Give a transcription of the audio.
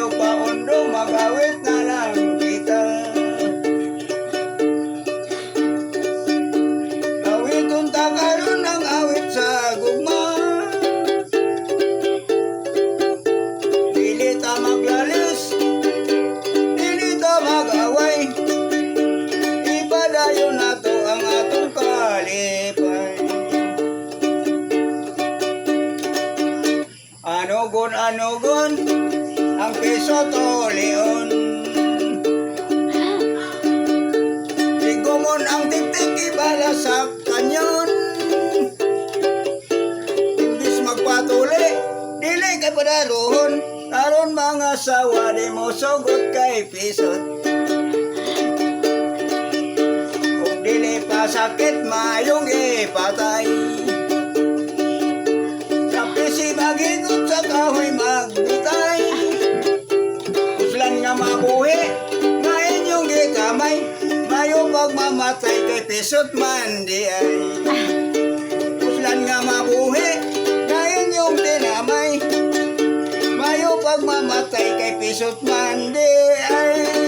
mayo pa undo, magawit na lang kita. Awit unta karon ang awit sa gugma. Dili ta maglalis, dili ta mag-away. Ipadayon nato ang atong kalipay. Anugon ang piso to leon. Sigumon ang tiktik ibala sa kanyon. Imbis magpatuli, dili kay padaruhon. Karon mga sawa di mo sugot kay pisot. Kung dili pa sakit mayong ipatay. Si magigot sa kahoy magbitay. Uslan nga mabuhi nga inyong gikamay. Mayo pagmamatay kay pisot man di ay. Uslan nga mabuhi nga inyong dinamay. Mayo pagmamatay kay pisot man di ay.